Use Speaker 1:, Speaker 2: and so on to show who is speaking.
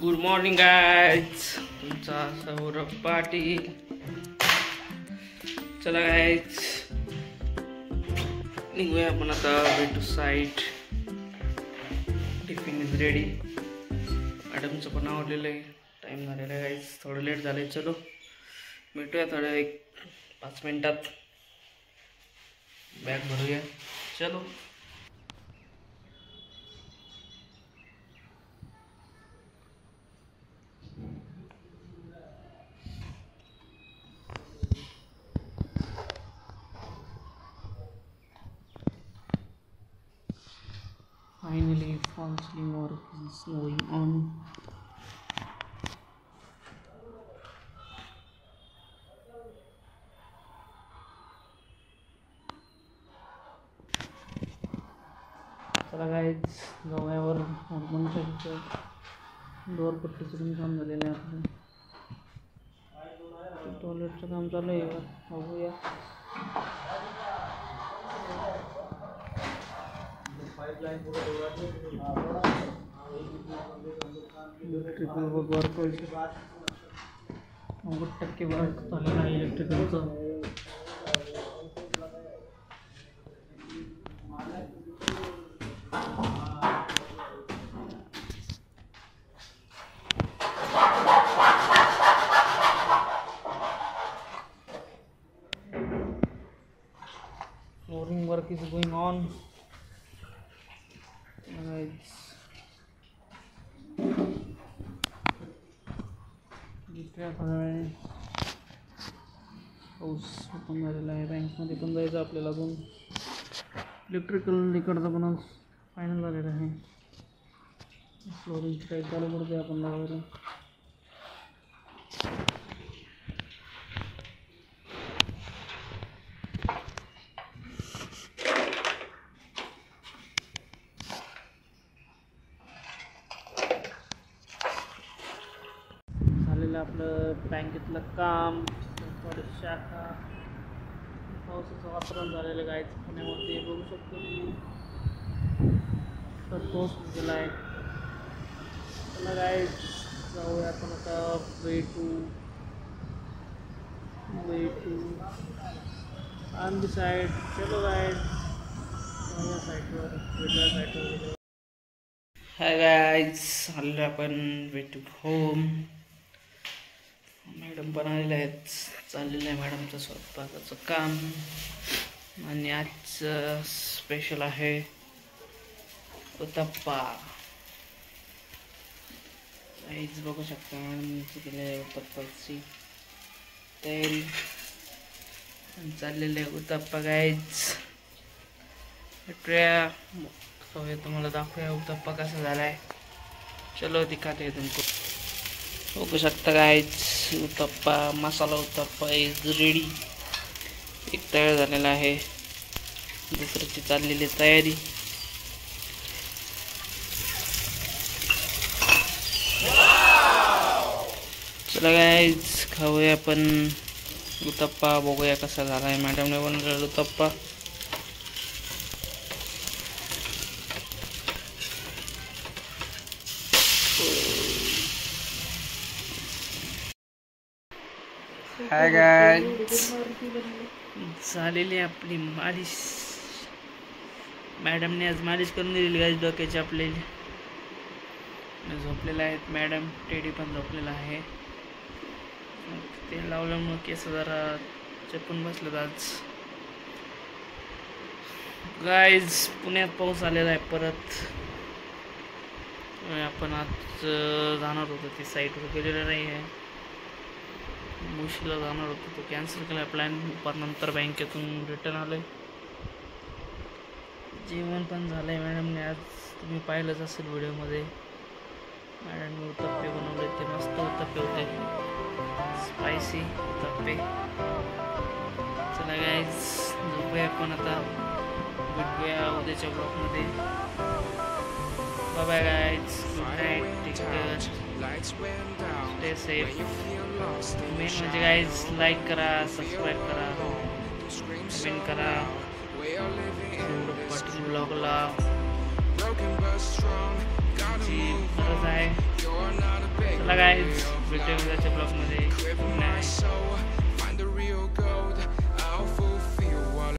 Speaker 1: Good morning guys, तुमचा सौरभ पाटील. चला guys, निघूया आपण आता. Way to site. Tiffin is ready. मॅडमचं पण आवडलेलं आहे. टाईम झालेला आहे गाइज, थोडं लेट झालं आहे. चलो भेटूया थोड्या 5 मिनिटात. बॅग भरूया. चलो. Finally, counseling work is going on. चला गाइज, गव्यावर हॉर्मोनच्या डोअर पट्टीचं पण काम झालेलं आहे. आपलं टॉयलेटचं काम चालू आहे. बघूया. इलेक्ट्रिकल वर्क 90% वर्क झालेलं आहे इलेक्ट्रिकलचं. Flooring work is going on. पाऊस ओपन झालेला आहे. बँकमध्ये पण जायचं आपल्याला अजून. इलेक्ट्रिकल इकडचं पण फायनल झालेलं आहे. फ्लोरिंगची काही चालू करते आपण लावायला. आपलं बँकेतलं काम. थोडं शाखा. पावसाचं वातावरण झालेलं गायच पुण्यामध्ये बघू शकतो तुम्ही. तर पाऊस गेला आहे. चला गायच, जाऊया आपण आता way to on the side. चलो गायज, जाऊया साईडवर. वेगळ्या साईडवर. हाय गायज, आलो आपण वे टू होम. मॅडम पण आलेल्या आहेत. चाललेलं आहे मॅडमचं स्वयंपाकाचं काम. आणि आज स्पेशल आहे उत्तप्पा. काहीच बघू शकता मॅडमची केलेली उत्तप्पाची तयारी. चाललेलं आहे उत्तप्पा गाईज. भेटूया, तुम्हाला दाखवूया उत्तप्पा कसा झाला आहे. चलो दिखाते तुमको. बघू शकता guys, uttappa, masala uttappa is ready. एक तयार झालेला आहे. दुसऱ्याची चाललेली तयारी. चला गाईज, खाऊया आपण उत्तप्पा. बघूया कसा झाला आहे. मॅडमने बनवलेला उत्तप्पा. हाय गाइस, झालेली आपली मालिश. मॅडमने आज मालिश करून दिलेली गाइस डोक्याची आपल्याला. झोपलेला आहेत मॅडम. टेडी पण झोपलेला आहे. ते लावल्यामुळे केस जरा चपून बसलेत आज. गाइस, पुण्यात पाऊस आलेला आहे परत. आपण आज जाणार होतो, ती साईटवर गेलेलं नाही आहे. मुशीला जाणार होतो, तो कॅन्सल केला प्लॅन. पण नंतर बँकेतून रिटर्न आलोय. जेवण पण झालंय मॅडमने आज. तुम्ही पाहिलंच असेल व्हिडिओमध्ये. मॅडमने उत्तप्पे बनवले. ते मस्त उत्तप्पे होते, स्पायसी उत्तप्पे. चला गाईज, झोपूया आपण आता. भेटूया उद्याच्या ब्लॉगमध्ये. Bye bye guys, good night, take care, stay safe. Main म्हणजे गाईज, लाईक करा, सबस्क्राईब करा, कमेंट करा. पाटील ब्लॉगला गरज आहे. चला गाईज भेटूया उद्याच्या ब्लॉगमध्ये.